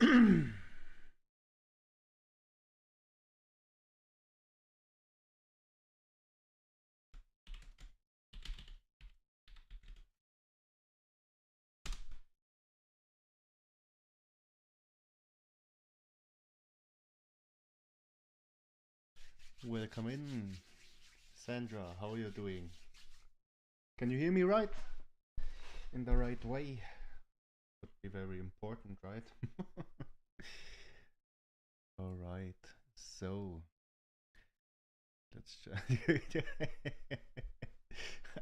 Welcome in, Sandra. How are you doing? Can you hear me right? In the right way? Would be very important, right? All right. So let's.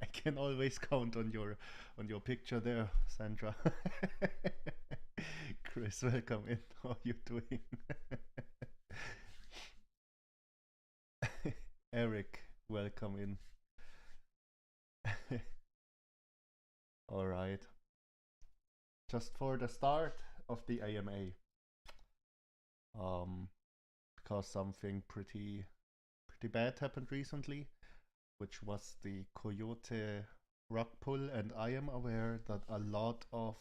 I can always count on your picture there, Sandra. Chris, welcome in. How are you doing? Eric, welcome in. All right. Just for the start of the AMA, um, because something pretty bad happened recently, which was the Coyote rug pull, and I am aware that a lot of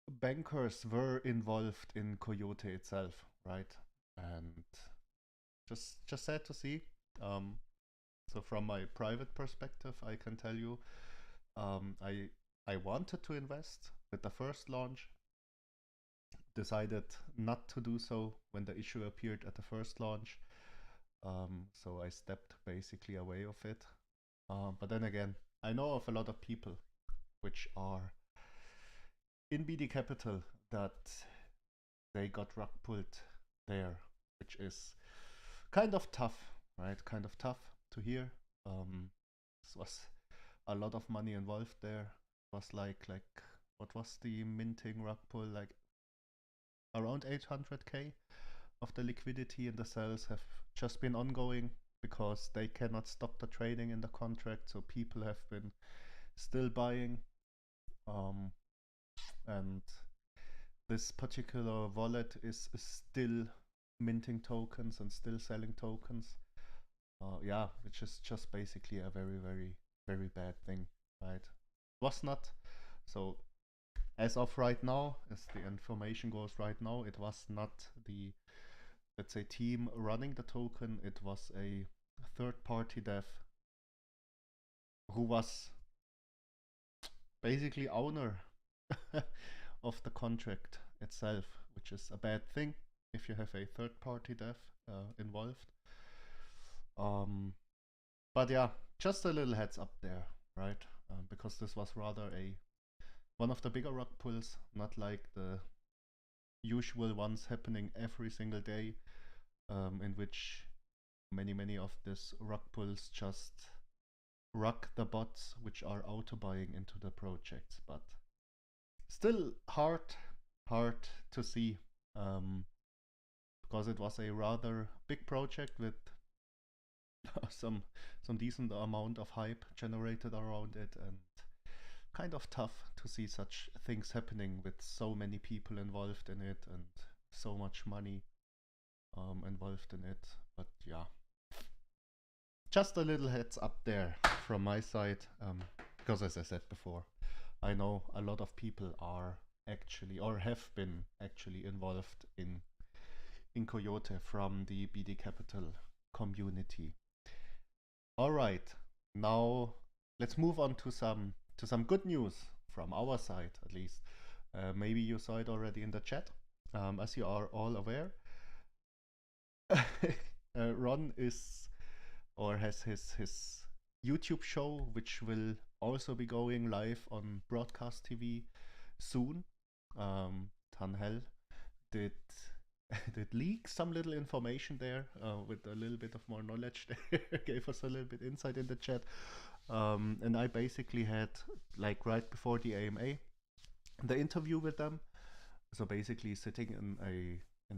bankers were involved in Coyote itself, right? And just sad to see. Um, so from my private perspective, I can tell you, I wanted to invest with the first launch, decided not to do so when the issue appeared at the first launch. So I stepped basically away of it. But then again, I know of a lot of people which are in BD Capital that they got rug pulled there, which is kind of tough, right? Kind of tough to hear. This was a lot of money involved there. It was like what was the minting rug pull, like around 800k of the liquidity in the cells have just been ongoing because they cannot stop the trading in the contract, so people have been still buying. And this particular wallet is still minting tokens and still selling tokens. Yeah, which is just basically a very bad thing, right? Was not. So as of right now, as the information goes right now, it was not the, let's say, team running the token. It was a third-party dev who was basically owner of the contract itself, which is a bad thing if you have a third-party dev involved. But yeah, just a little heads up there, right? Because this was rather one of the bigger rug pulls, not like the usual ones happening every single day, in which many of these rug pulls just rug the bots which are auto buying into the projects. But still hard to see, because it was a rather big project with some decent amount of hype generated around it, and kind of tough to see such things happening with so many people involved in it and so much money involved in it. But yeah, just a little heads up there from my side, because as I said before, I know a lot of people are actually or have been actually involved in Coyote from the BD Capital community. All right, now let's move on to some good news from our side, at least. Maybe you saw it already in the chat. As you are all aware, Ron is or has his YouTube show, which will also be going live on broadcast TV soon. Tanhel did did leak some little information there with a little bit of more knowledge there, gave us a little bit insight in the chat. And I basically had, like right before the AMA, the interview with them. So basically sitting in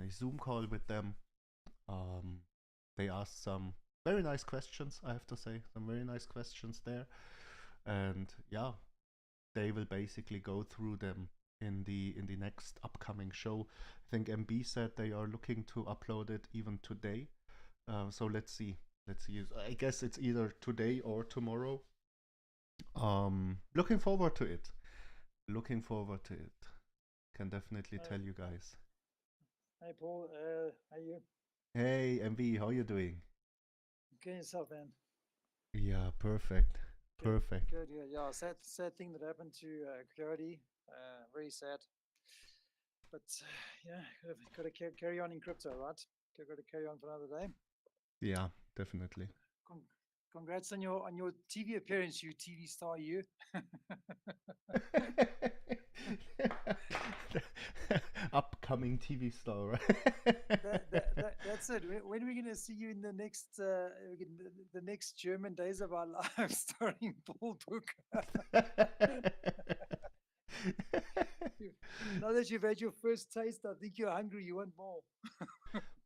a Zoom call with them, they asked some very nice questions, I have to say, some very nice questions there. And yeah, they will basically go through them in the next upcoming show. I think MB said they are looking to upload it even today. So let's see. I guess it's either today or tomorrow. Looking forward to it. Can definitely Hi, tell you guys. hi Paul. How you? Hey, MV, how you doing? Good yourself, man. Yeah, perfect. Good, Perfect. good. Yeah, yeah. Sad thing that happened to Coyote. Very sad. But yeah, got to carry on in crypto, right? Got to carry on for another day. Yeah, definitely. Con- Congrats on your TV appearance, you TV star, you. Upcoming TV star, right? That's it. When are we gonna see you in the next German Days of Our Lives starring Paul Book? Now that you've had your first taste, I think you're hungry. You want more.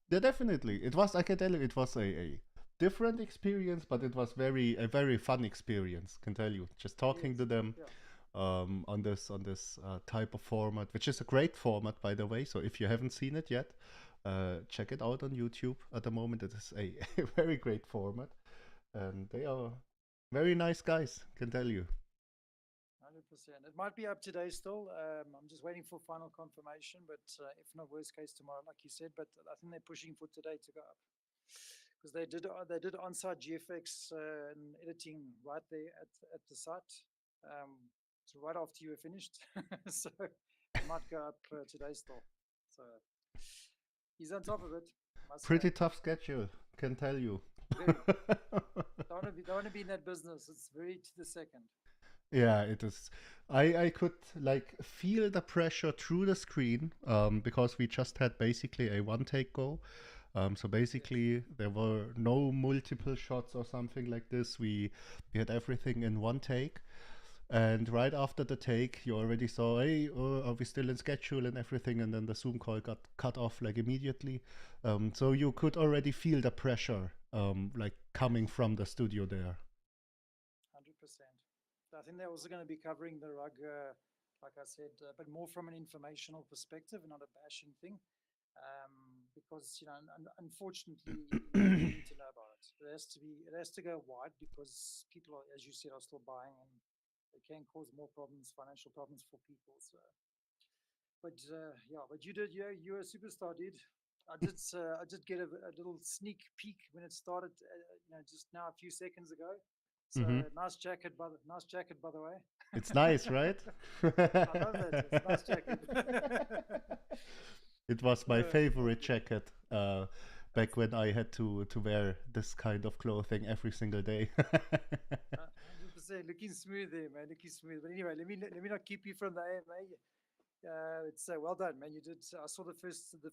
Yeah, definitely. It was, I can tell you, it was a different experience, but it was a very fun experience. Can tell you, just talking Yes. to them Yeah. on this type of format, which is a great format, by the way. So if you haven't seen it yet, check it out on YouTube. At the moment, it is a very great format, and they are very nice guys. Can tell you. 100%. It might be up today still. I'm just waiting for final confirmation, but if not, worst case tomorrow, like you said. But I think they're pushing for today to go up because they did on-site GFX and editing right there at the site. So right after you were finished, so it might go up today still. So he's on top of it, I must say. Pretty tough schedule. Can tell you. Very. Don't want to be in that business. It's very to the second. Yeah, it is. I could like feel the pressure through the screen because we just had basically a one take go. So Yes. basically there were no multiple shots or something like this. We had everything in one take. And right after the take, you already saw, hey, are we still in schedule and everything? And then the Zoom call got cut off like immediately. So you Yeah. could already feel the pressure like Yes. coming from the studio there. 100%. I think they're also going to be covering the rug, like I said, but more from an informational perspective, not a bashing thing. Because unfortunately, people need to know about it. It has to go wide because people are, as you said, are still buying, and it can cause more problems, financial problems for people. So, but yeah, but you're a superstar, dude. I did get a little sneak peek when it started, just now a few seconds ago. So Hmm. nice jacket by the way. It's nice, right? I love that. It's a nice jacket. It was my Very favorite good. jacket That's back when I had to wear this kind of clothing every single day. 100% looking smooth there, man. Looking smooth. But anyway, let me not keep you from the AMA. It's well done, man. You did. I saw the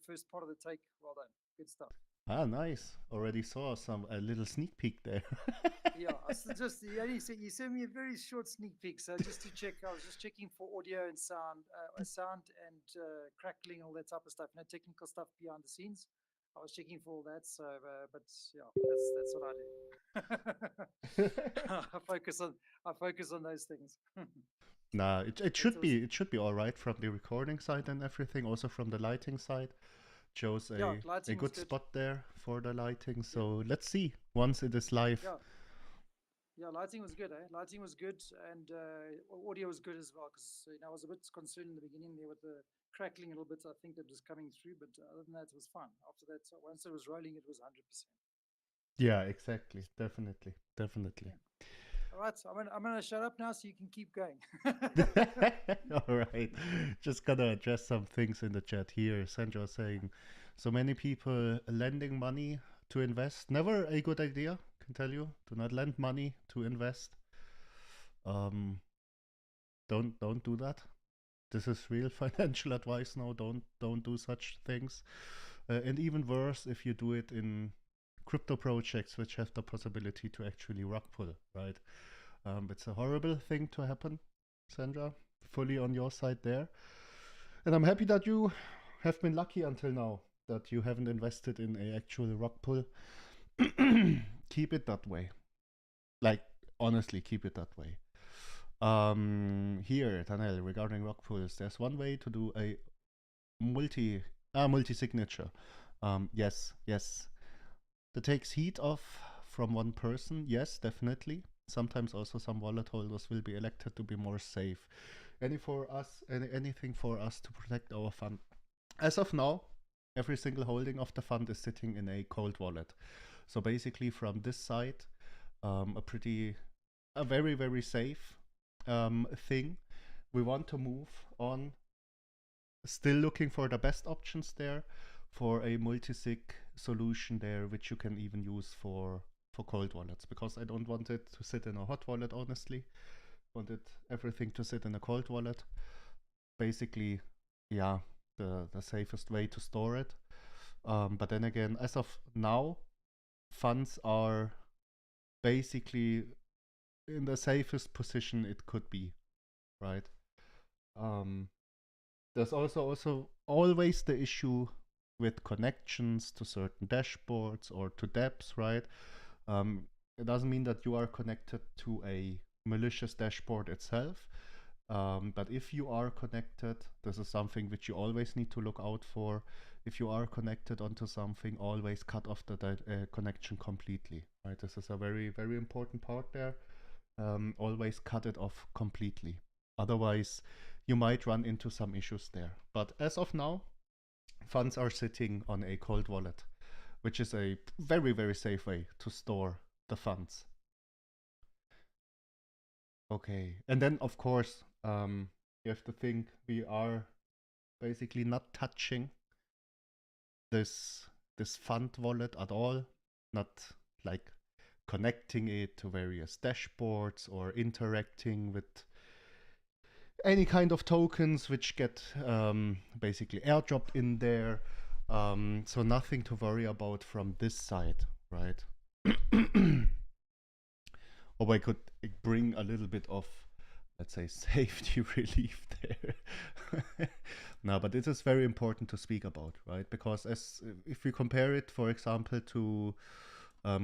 first part of the take. Well done. Good stuff. Ah, nice. Already saw a little sneak peek there. Yeah, just you sent me a very short sneak peek. So just to check, I was just checking for audio and sound and crackling, all that type of stuff. Technical stuff behind the scenes. I was checking for all that. So, but yeah, that's what I do. I focus on those things. Nah, it It should was be all right from the recording side and everything. Also from the lighting side, shows yeah, a lighting was good good. spot there for the lighting. Yeah, So let's see once it is live. yeah. Yeah, lighting was good, eh? Lighting was good, and audio was good as well. Because I was a bit concerned in the beginning there with the crackling a little bit. I think that was coming through, but other than that, it was fine. After that, once it was rolling, it was 100%. Yeah, exactly. Definitely, definitely. Yeah. All right, so I'm gonna shut up now, so you can keep going. All right. Just gonna address some things in the chat here. Sandra saying, so many people lending money to invest. Never a good idea, can tell you. Do not lend money to invest. Um, don't do that. This is real financial advice now. Don't do such things. And even worse, if you do it in crypto projects which have the possibility to actually rug pull, right? It's a horrible thing to happen, Sandra. Fully on your side there. And I'm happy that you have been lucky until now, that you haven't invested in a actual rug pull. Keep it that way. Like, honestly, keep it that way. Here, Daniel, regarding rug pulls, there's one way to do a multi signature. Yes. That takes heat off from one person. Yes, definitely. Sometimes also some wallet holders will be elected to be more safe. anything for us to protect our fund. As of now, every single holding of the fund is sitting in a cold wallet. So basically, from this side, a very, very safe thing. We want to move on, still looking for the best options there, for a multi-sig solution there, which you can even use for cold wallets, because I don't want it to sit in a hot wallet, honestly. Wanted everything to sit in a cold wallet. Basically, yeah, the safest way to store it. But then again, as of now, funds are basically in the safest position it could be, right? There's also always the issue with connections to certain dashboards or to dApps, right? It doesn't mean that you are connected to a malicious dashboard itself, but if you are connected, this is something which you always need to look out for. If you are connected onto something, always cut off the connection completely, right? This is a very, very important part there. Always cut it off completely. Otherwise, you might run into some issues there. But as of now, funds are sitting on a cold wallet, which is a very, very safe way to store the funds. Okay, and then of course, you have to think we are basically not touching this fund wallet at all, not like connecting it to various dashboards or interacting with any kind of tokens which get basically airdropped in there. So nothing to worry about from this side, right? Or I could bring a little bit of, let's say, safety relief there. No, but it is very important to speak about, right? Because if we compare it, for example, to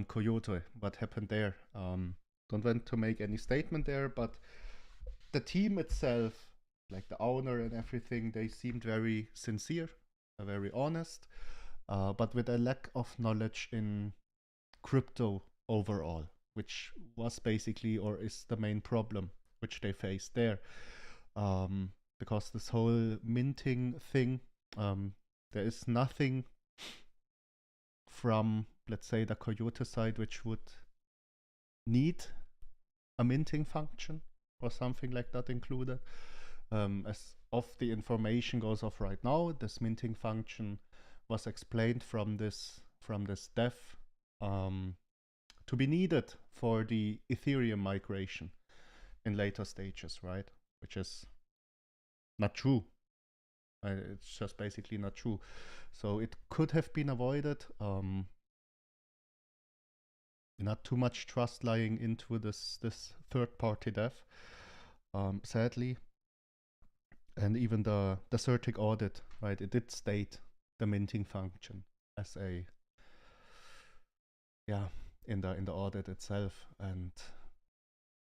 Coyote, what happened there? Don't want to make any statement there, but the team itself, like the owner and everything, they seemed very sincere, very honest, but with a lack of knowledge in crypto overall, which was basically or is the main problem which they faced there. Because this whole minting thing, there is nothing from, let's say, the Coyote side which would need a minting function or something like that included. As of the information goes off right now, this minting function was explained from this dev to be needed for the Ethereum migration in later stages, right? Which is not true. It's just basically not true. So it could have been avoided. Not too much trust lying into this third-party dev, sadly. And even the Certic audit, right? It did state the minting function as a, yeah, in the audit itself, and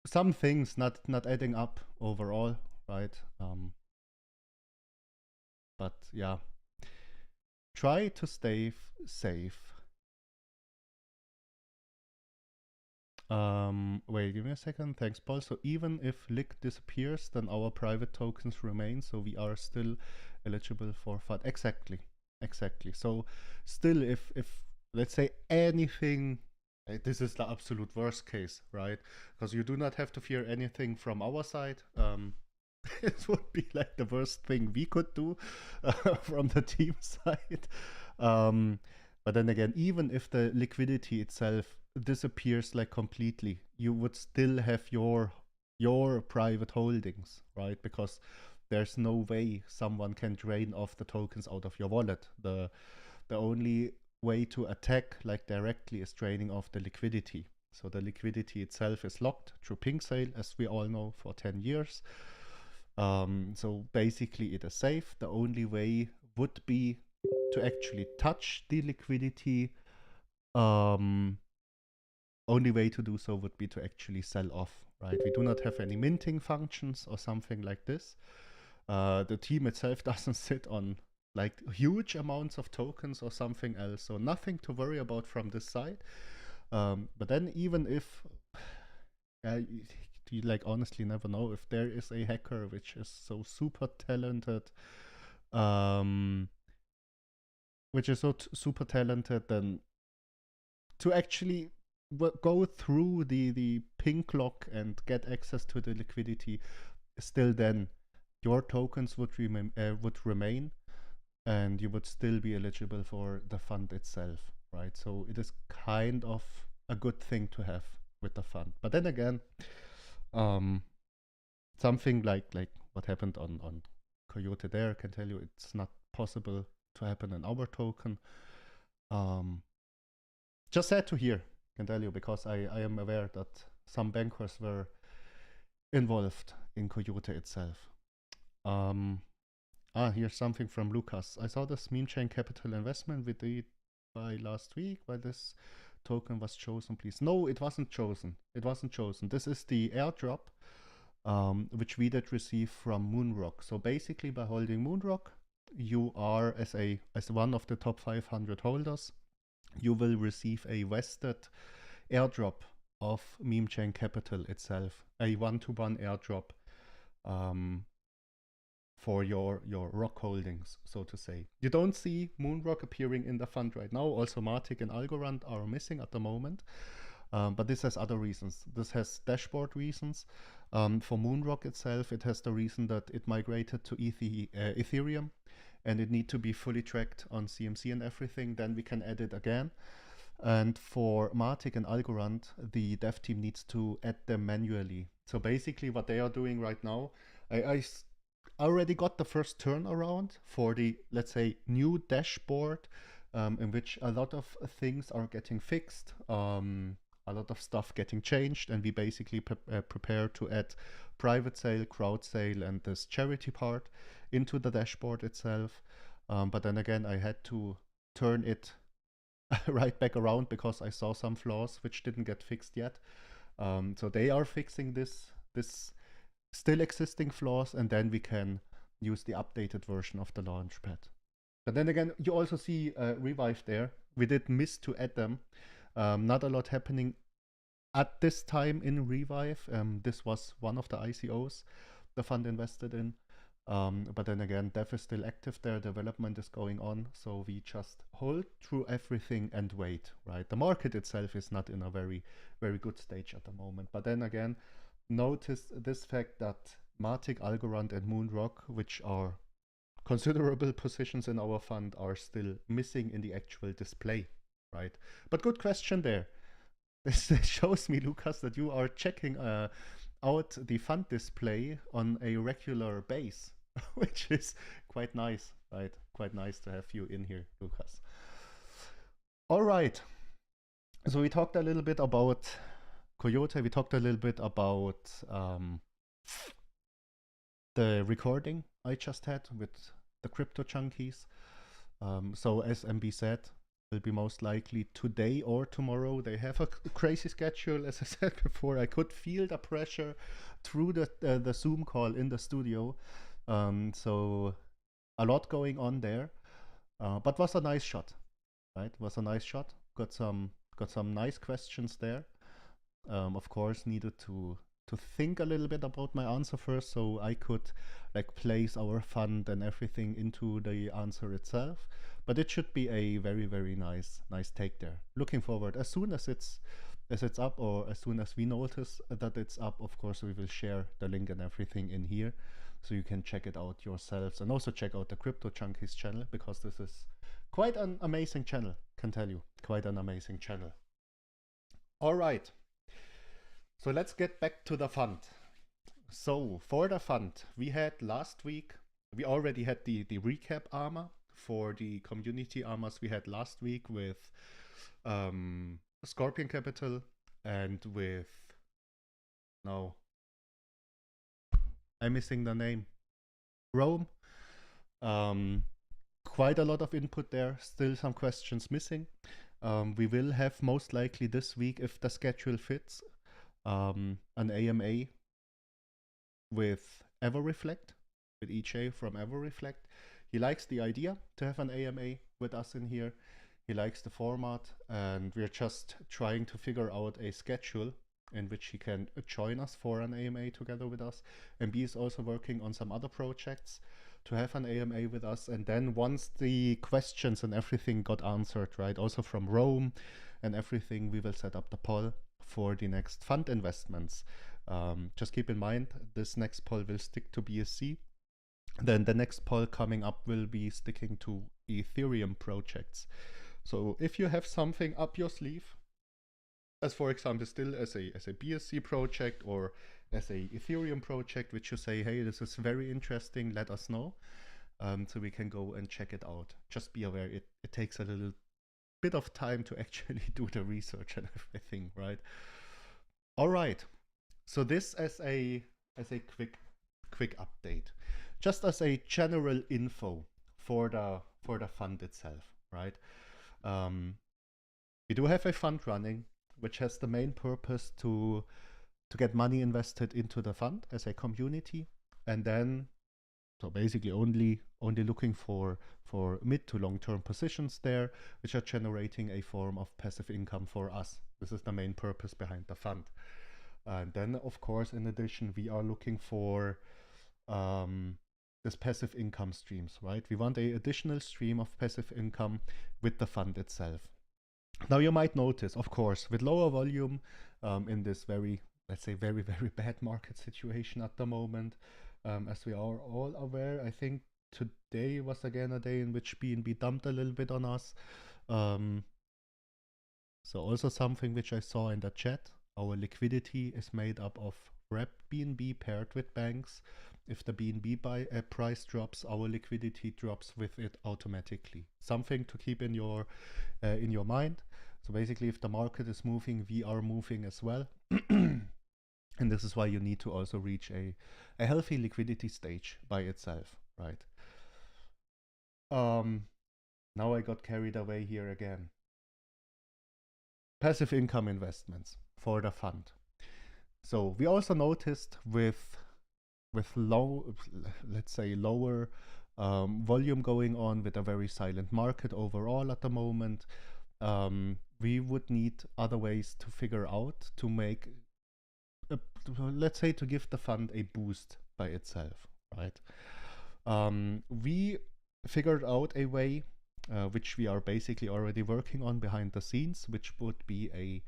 some things not adding up overall, right? But yeah, try to stay safe. Wait, give me a second. Thanks, Paul. So even if LIC disappears, then our private tokens remain, so we are still eligible for FUD. Exactly. So still, if let's say anything, this is the absolute worst case, right? Because you do not have to fear anything from our side. It would be like the worst thing we could do from the team side. But then again, even if the liquidity itself disappears like completely, you would still have your private holdings, right? Because there's no way someone can drain off the tokens out of your wallet. The only way to attack like directly is draining off the liquidity. So the liquidity itself is locked through pink sale, as we all know, for 10 years. So basically it is safe. The only way would be to actually touch the liquidity. Only way to do so would be to actually sell off, right? We do not have any minting functions or something like this. The team itself doesn't sit on like huge amounts of tokens or something else, so nothing to worry about from this side. But then even if you like honestly never know if there is a hacker which is so super talented, super talented, then to actually go through the pink lock and get access to the liquidity, still then your tokens would remain, and you would still be eligible for the fund itself, right? So it is kind of a good thing to have with the fund. But then again, something like what happened on Coyote there can tell you it's not possible to happen in our token. Just sad to hear, can tell you, because I am aware that some bankers were involved in Coyote itself. Here's something from Lucas. I saw this meme chain capital investment we did by last week, why this token was chosen, please. No, it wasn't chosen. It wasn't chosen. This is the airdrop which we did receive from Moonrock. So basically by holding Moonrock, you are as one of the top 500 holders, you will receive a vested airdrop of meme chain capital itself, a one-to-one airdrop for your rock holdings, so to say. You don't see Moonrock appearing in the fund right now. Also Matic and Algorand are missing at the moment, but this has other reasons. This has dashboard reasons. For Moonrock itself, it has the reason that it migrated to Ethereum, and it need to be fully tracked on CMC and everything. Then we can add it again. And for Matic and Algorand, the dev team needs to add them manually. So basically what they are doing right now, I already got the first turnaround for the, let's say, new dashboard, in which a lot of things are getting fixed, a lot of stuff getting changed, and we basically prepare to add private sale, crowd sale, and this charity part into the dashboard itself. But then again, I had to turn it right back around because I saw some flaws which didn't get fixed yet. So they are fixing this still existing flaws, and then we can use the updated version of the launchpad. But then again, you also see Revive there. We did miss to add them. Not a lot happening at this time in Revive. This was one of the ICOs the fund invested in. But then again, dev is still active there, development is going on, so we just hold through everything and wait, right? The market itself is not in a very, very good stage at the moment. But then again, notice this fact that Matic, Algorand, and Moonrock, which are considerable positions in our fund, are still missing in the actual display, right? But good question there. This shows me, Lucas, that you are checking out the fund display on a regular base, which is quite nice, right? Quite nice to have you in here, Lucas. All right. So we talked a little bit about Coyote. We talked a little bit about the recording I just had with the crypto junkies. So as MB said, will be most likely today or tomorrow. They have a crazy schedule. As I said before, I could feel the pressure through the Zoom call in the studio. So a lot going on there, but was a nice shot, right? Was a nice shot. Got some nice questions there. Of course, needed to think a little bit about my answer first, so I could like place our fund and everything into the answer itself. But it should be a very, very nice take there. Looking forward. As soon as it's up, or as soon as we notice that it's up, of course we will share the link and everything in here, so you can check it out yourselves, and also check out the Crypto Junkies channel, because this is quite an amazing channel, can tell you. Quite an amazing channel. All right. So let's get back to the fund. So for the fund, we had last week, we already had the recap armor for the community armors we had last week with Scorpion Capital and with, no, I'm missing the name, Rome. Quite a lot of input there, still some questions missing. We will have most likely this week, if the schedule fits, an AMA with EverReflect, with EJ from EverReflect. He likes the idea to have an AMA with us in here. He likes the format, and we're just trying to figure out a schedule in which he can join us for an AMA together with us. And B is also working on some other projects to have an AMA with us. And then once the questions and everything got answered, right, also from Rome and everything, we will set up the poll for the next fund investments. Just keep in mind, this next poll will stick to BSC. Then the next poll coming up will be sticking to Ethereum projects. So if you have something up your sleeve, as for example still as a BSC project or as a Ethereum project, which you say, hey, this is very interesting, let us know, so we can go and check it out. Just be aware, it takes a little bit of time to actually do the research and everything, right? All right, so this as a quick update, just as a general info for the fund itself, right? We do have a fund running, which has the main purpose to get money invested into the fund as a community, and then so basically only looking for mid to long-term positions there, which are generating a form of passive income for us. This is the main purpose behind the fund. And then, of course, in addition, we are looking for this passive income streams, right? We want an additional stream of passive income with the fund itself. Now you might notice, of course, with lower volume in this very, let's say, very, very bad market situation at the moment, as we are all aware, I think today was again a day in which BNB dumped a little bit on us. So also something which I saw in the chat, our liquidity is made up of wrapped BNB paired with banks. If the BNB price drops, our liquidity drops with it automatically. Something to keep in your mind. So basically, if the market is moving, we are moving as well. And this is why you need to also reach a healthy liquidity stage by itself, right? Now I got carried away here again. Passive income investments for the fund. So we also noticed with low, let's say lower volume going on, with a very silent market overall at the moment, we would need other ways to figure out to make, let's say, to give the fund a boost by itself, right? We figured out a way which we are basically already working on behind the scenes, which would be a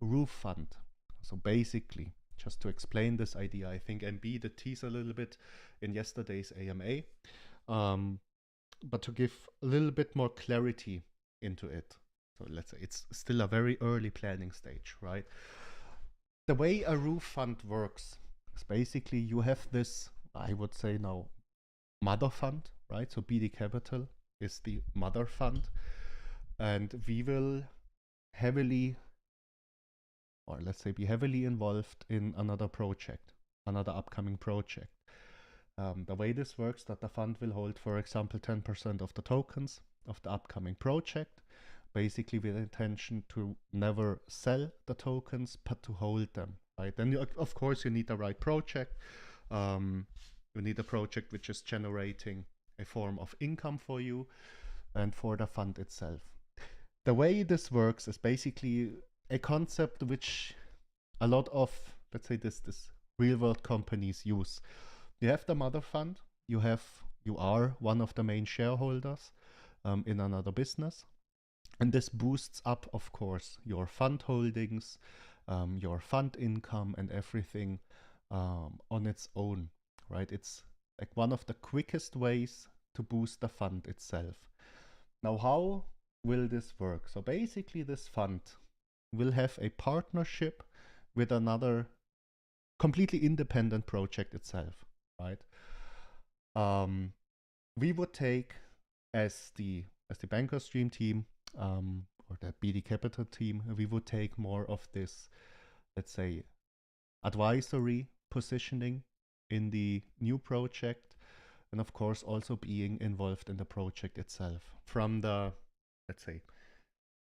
roof fund. So basically, just to explain this idea, I think MB did tease a little bit in yesterday's AMA, but to give a little bit more clarity into it. So let's say it's still a very early planning stage, right? The way a roof fund works is basically you have this, I would say now, mother fund, right? So BD Capital is the mother fund, and we will heavily, or let's say be heavily involved in another project, another upcoming project. The way this works, that the fund will hold, for example, 10% of the tokens of the upcoming project, basically with the intention to never sell the tokens, but to hold them, right? Then, of course, you need the right project. You need a project which is generating a form of income for you and for the fund itself. The way this works is basically a concept which a lot of, let's say, this real world companies use. You have the mother fund, you are one of the main shareholders in another business, and this boosts up, of course, your fund holdings, your fund income and everything on its own, right? It's like one of the quickest ways to boost the fund itself. Now, how will this work? So basically this fund will have a partnership with another completely independent project itself, right? We would take, as the Banker Stream team or the BD Capital team, we would take more of this, let's say, advisory positioning in the new project, and of course also being involved in the project itself. From the, let's say,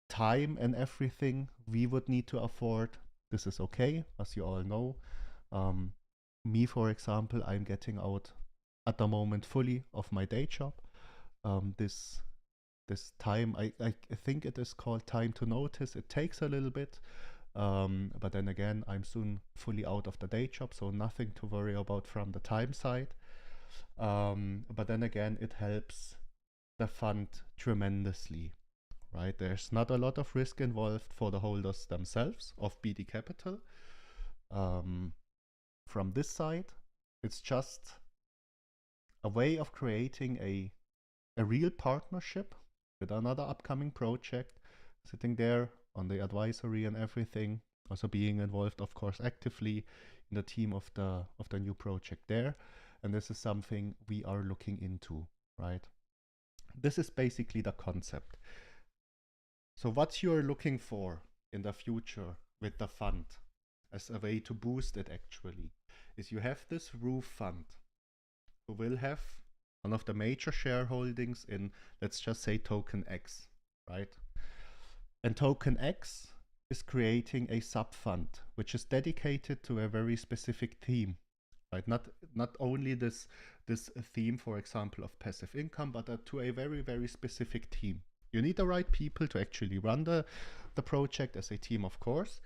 time and everything we would need to afford, this is okay, as you all know. Me, for example, I'm getting out at the moment fully of my day job. This time, I think it is called time to notice. It takes a little bit But then again, I'm soon fully out of the day job, so nothing to worry about from the time side. But then again, it helps the fund tremendously, right? There's not a lot of risk involved for the holders themselves of BD Capital. From this side, it's just a way of creating a real partnership with another upcoming project, sitting there on the advisory and everything, also being involved, of course, actively in the team of the new project there. And this is something we are looking into, right? This is basically the concept. So what you're looking for in the future with the fund as a way to boost it actually is you have this roof fund who will have one of the major shareholdings in, let's just say, token X, right? And token X is creating a sub fund which is dedicated to a very specific theme, right? Not only this theme, for example, of passive income, but to a very, very specific team. You need the right people to actually run the project as a team, of course.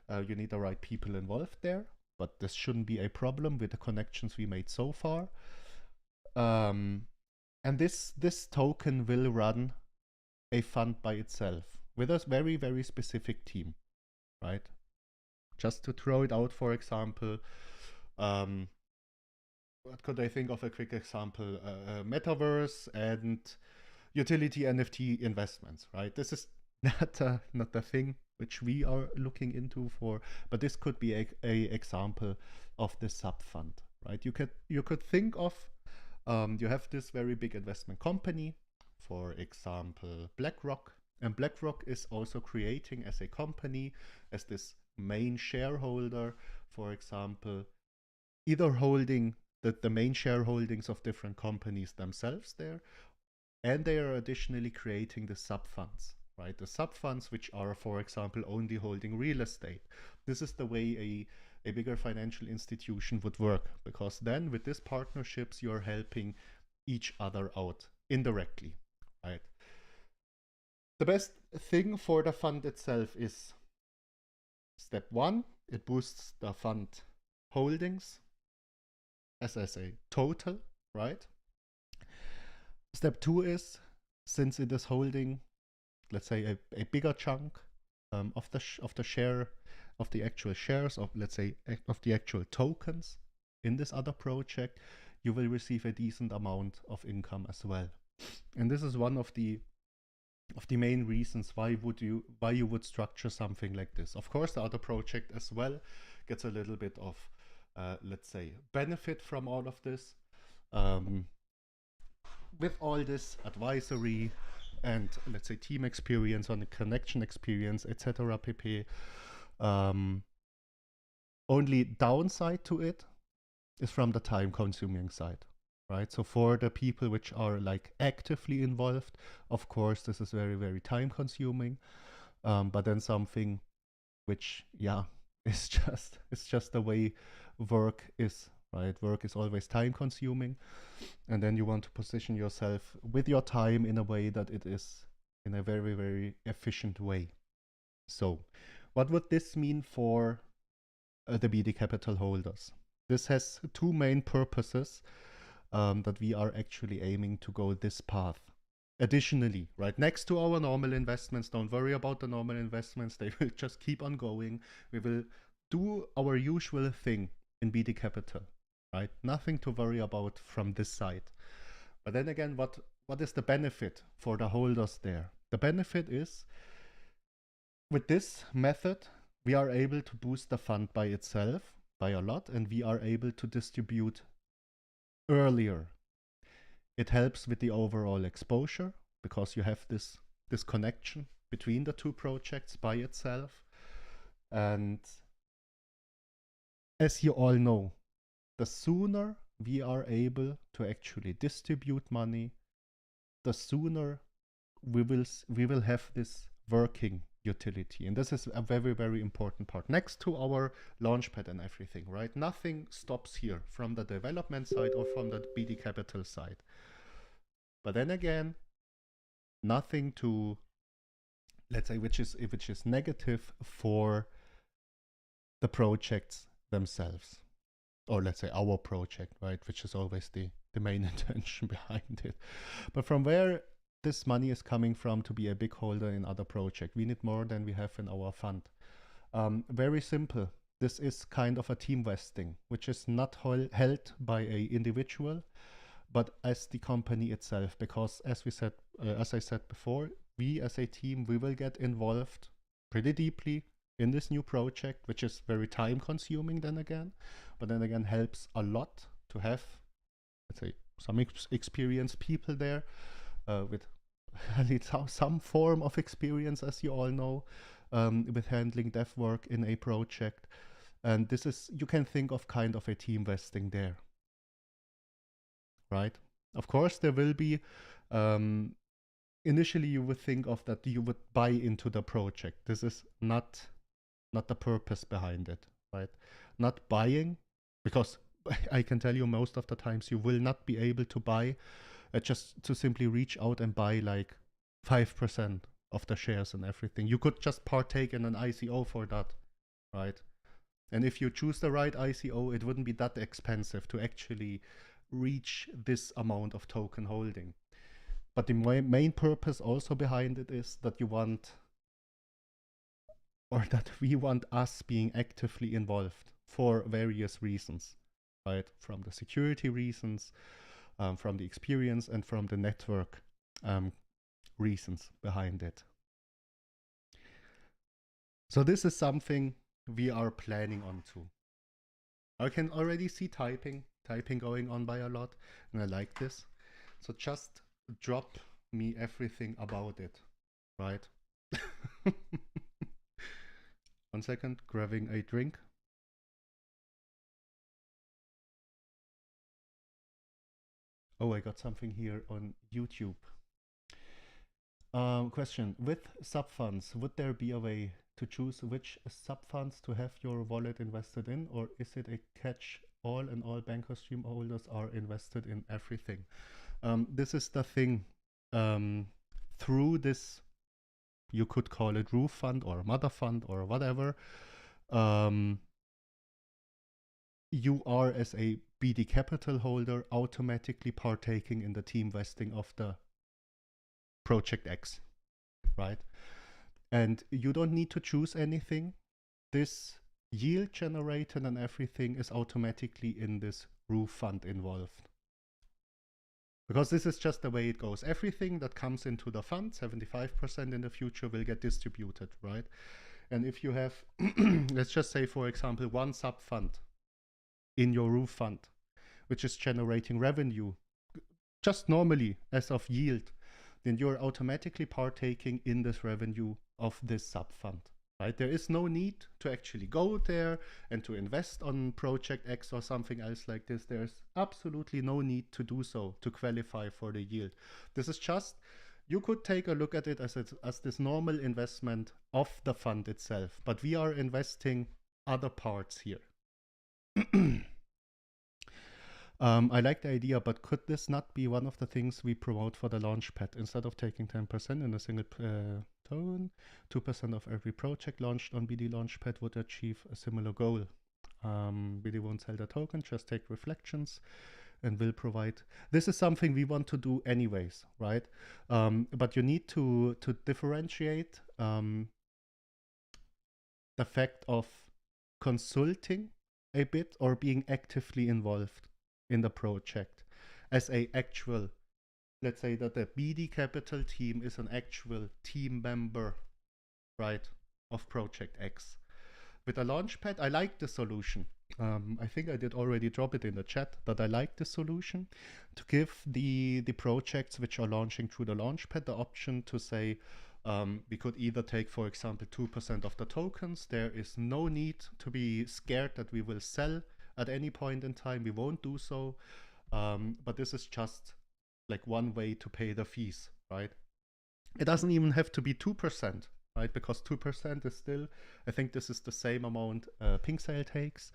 You need the right people involved there, but this shouldn't be a problem with the connections we made so far. And this token will run a fund by itself with a very, very specific team, right? Just to throw it out, for example, what could I think of a quick example? Metaverse and utility NFT investments, right? This is not the thing which we are looking into for, but this could be a example of the sub fund, right? You could think of you have this very big investment company, for example, BlackRock, and BlackRock is also creating as a company, as this main shareholder, for example, either holding the main shareholdings of different companies themselves there, and they are additionally creating the sub funds, right? The sub funds which are, for example, only holding real estate. This is the way a bigger financial institution would work, because then with these partnerships you're helping each other out indirectly, right? The best thing for the fund itself is step one, it boosts the fund holdings as I say total, right? Step two is, since it is holding, let's say, a bigger chunk of the share of the actual shares of, let's say, of the actual tokens in this other project, you will receive a decent amount of income as well. And this is one of the main reasons why you would structure something like this. Of course, the other project as well gets a little bit of let's say benefit from all of this. With all this advisory and, let's say, team experience on the connection experience, etc. pp. Only downside to it is from the time consuming side, right? So for the people which are like actively involved, of course, this is very, very time consuming. But then something which, yeah, it's just the way work is, right? Work is always time consuming. And then you want to position yourself with your time in a way that it is in a very, very efficient way. So what would this mean for the BD Capital holders? This has two main purposes that we are actually aiming to go this path. Additionally, right next to our normal investments, don't worry about the normal investments, they will just keep on going. We will do our usual thing in BD Capital, right? Nothing to worry about from this side. But then again, what is the benefit for the holders there? The benefit is, with this method, we are able to boost the fund by itself by a lot, and we are able to distribute earlier. It helps with the overall exposure because you have this connection between the two projects by itself. And as you all know, the sooner we are able to actually distribute money, the sooner we will have this working utility. And this is a very, very important part. Next to our launchpad and everything, right? Nothing stops here from the development side or from the BD Capital side. But then again, nothing to, let's say, which is negative for the projects themselves, or let's say our project, right, which is always the main intention behind it. But from where this money is coming from to be a big holder in other projects, we need more than we have in our fund. Very simple. This is kind of a team vesting, which is not held by a individual, but as the company itself. Because as I said before, we as a team, we will get involved pretty deeply in this new project, which is very time consuming then again, but then again helps a lot to have, let's say, some experienced people there with some form of experience, as you all know, with handling dev work in a project. And this is, you can think of kind of a team vesting there, right? Of course, there will be, initially you would think of that you would buy into the project. This is not the purpose behind it, right? Not buying, because I can tell you most of the times you will not be able to buy, just to simply reach out and buy like 5% of the shares and everything. You could just partake in an ICO for that, right? And if you choose the right ICO, it wouldn't be that expensive to actually reach this amount of token holding. But the main purpose also behind it is that you want, or that we want us being actively involved for various reasons, right? From the security reasons, from the experience, and from the network reasons behind it. So this is something we are planning on to. I can already see typing going on by a lot, and I like this. So just drop me everything about it, right? 1 second, grabbing a drink. Oh, I got something here on YouTube. Question, with sub-funds, would there be a way to choose which sub-funds to have your wallet invested in, or is it a catch-all and all Banker Stream holders are invested in everything? This is the thing. Through this, you could call it roof fund or mother fund or whatever, you are, as a BD capital holder, automatically partaking in the team vesting of the Project X, right? And you don't need to choose anything. This yield generated and everything is automatically in this roof fund involved. Because this is just the way it goes. Everything that comes into the fund, 75% in the future, will get distributed, right? And if you have, let's just say, for example, one sub fund in your roof fund, which is generating revenue, just normally as of yield, then you're automatically partaking in this revenue of this sub fund, right? There is no need to actually go there and to invest on Project X or something else like this. There's absolutely no need to do so to qualify for the yield. This is just, you could take a look at it as this normal investment of the fund itself, but we are investing other parts here. I like the idea, but could this not be one of the things we promote for the launchpad? Instead of taking 10% in a single token, 2% of every project launched on BD Launchpad would achieve a similar goal. BD won't sell the token, just take reflections and will provide. This is something we want to do anyways, right? But you need to differentiate the fact of consulting a bit or being actively involved in the project as a actual, let's say that the BD Capital team is an actual team member, right, of Project X. With a launchpad, I like the solution. I think I did already drop it in the chat, but I like the solution to give the projects which are launching through the launchpad the option to say, we could either take, for example, 2% of the tokens. There is no need to be scared that we will sell at any point in time. We won't do so. But this is just like one way to pay the fees, right? It doesn't even have to be 2%, right? Because 2% is still, I think this is the same amount PinkSale takes.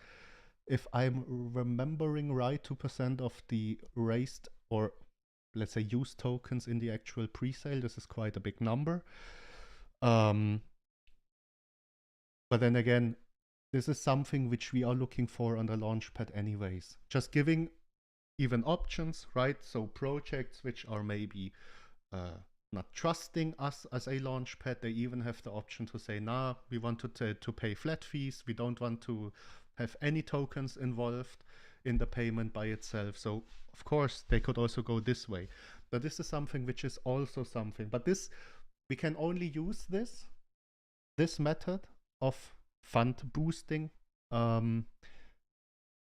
If I'm remembering right, 2% of the raised, or let's say used tokens in the actual pre-sale, this is quite a big number. But then again, this is something which we are looking for on the Launchpad anyways. Just giving even options, right? So projects which are maybe not trusting us as a Launchpad, they even have the option to say, nah, we want to pay flat fees. We don't want to have any tokens involved in the payment by itself. So of course they could also go this way. But this is something which is also something. But this, we can only use this method of fund boosting when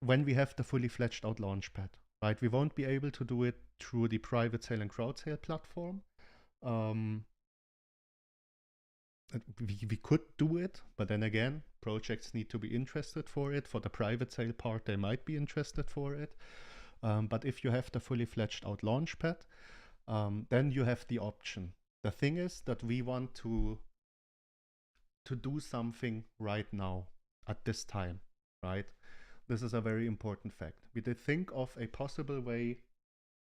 we have the fully fledged out Launchpad, right? We won't be able to do it through the private sale and crowd sale platform. We could do it, but then again, projects need to be interested for it. For the private sale part, they might be interested for it. But if you have the fully fledged out Launchpad, then you have the option. The thing is that we want to do something right now at this time, right? This is a very important fact. We did think of a possible way.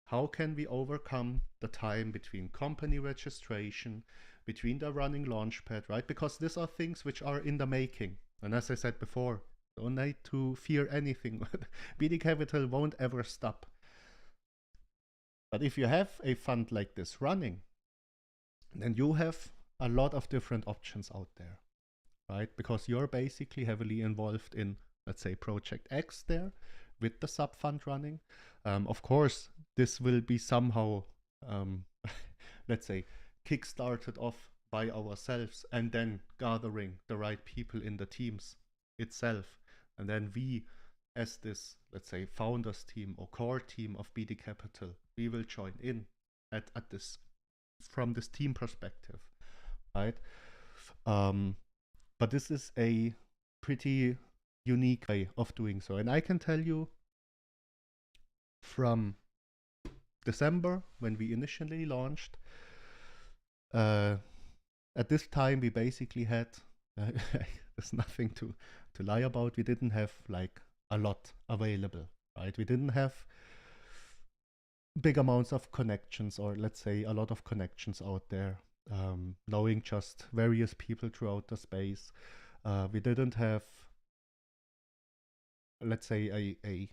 How can we overcome the time between company registration, between the running Launchpad, right? Because these are things which are in the making. And as I said before, don't need to fear anything. BD Capital won't ever stop. But if you have a fund like this running, then you have a lot of different options out there, right? Because you're basically heavily involved in, let's say, Project X there with the sub fund running. Of course, this will be somehow, let's say, kickstarted off by ourselves and then gathering the right people in the teams itself. And then we, as this, let's say, founders team or core team of BD Capital, we will join in at this, from this team perspective, right? But this is a pretty unique way of doing so. And I can tell you from December, when we initially launched, at this time we basically had, there's nothing to lie about, we didn't have like a lot available, right? We didn't have big amounts of connections, or let's say a lot of connections out there, knowing just various people throughout the space. We didn't have, let's say, a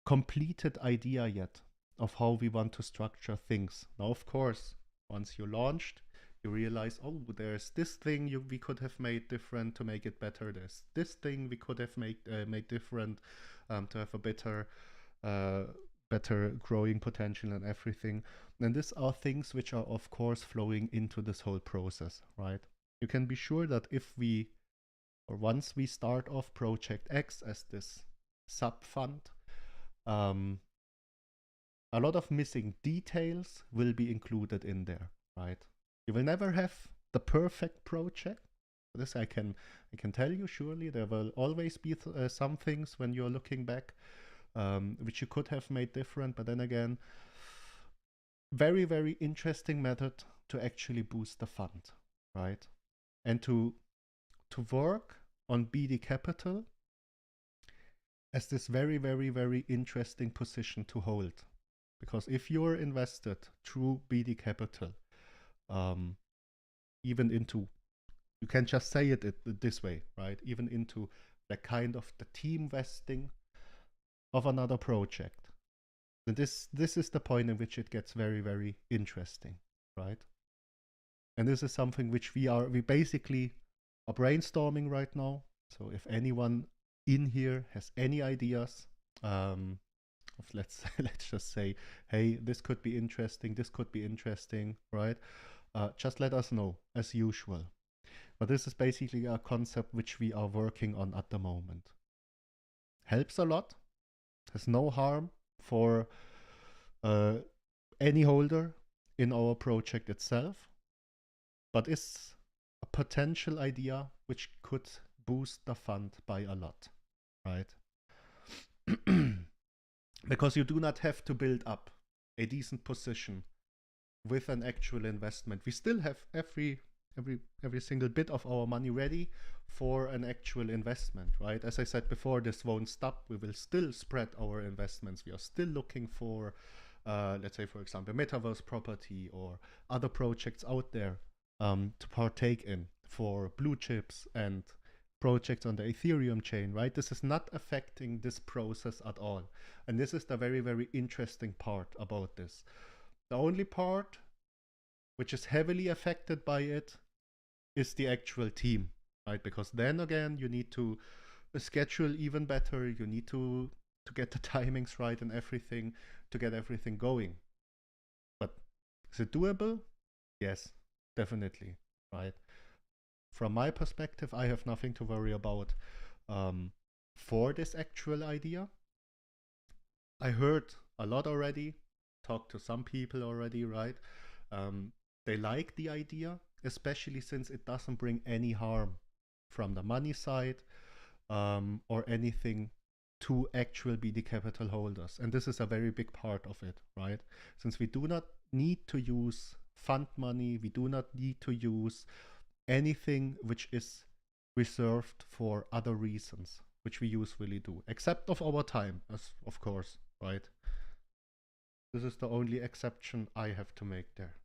completed idea yet of how we want to structure things. Now, of course, once you launched, you realize, oh, there's this thing we could have made different to make it better. There's this thing we could have made different to have a better growing potential and everything. And these are things which are, of course, flowing into this whole process, right? You can be sure that if we, or once we start off Project X as this sub fund, a lot of missing details will be included in there, right? You will never have the perfect project. This I can tell you surely. There will always be some things when you're looking back which you could have made different. But then again, very, very interesting method to actually boost the fund, right? And to work on BD Capital as this very, very, very interesting position to hold. Because if you're invested through BD Capital, even into, you can just say it this way, right? Even into the kind of the team vesting of another project. And this is the point in which it gets very, very interesting, right? And this is something which we basically are brainstorming right now. So if anyone in here has any ideas, let's just say, hey, this could be interesting, right? Just let us know, as usual. But this is basically a concept which we are working on at the moment. Helps a lot, has no harm for any holder in our project itself, but is a potential idea which could boost the fund by a lot, right? Because you do not have to build up a decent position with an actual investment. We still have every single bit of our money ready for an actual investment, right? As I said before, this won't stop. We will still spread our investments. We are still looking for, let's say, for example, metaverse property or other projects out there to partake in. for blue chips and projects on the Ethereum chain, right? This is not affecting this process at all. And this is the very, very interesting part about this. The only part which is heavily affected by it is the actual team, right? Because then again, you need to schedule even better. You need to get the timings right and everything to get everything going. But is it doable? Yes, definitely, right? From my perspective, I have nothing to worry about for this actual idea. I heard a lot already, talked to some people already, right? They like the idea, especially since it doesn't bring any harm from the money side or anything to actual BD capital holders. And this is a very big part of it, right? Since we do not need to use fund money, we do not need to use anything which is reserved for other reasons, which we usually do, except of our time, as of course, right? This is the only exception I have to make there.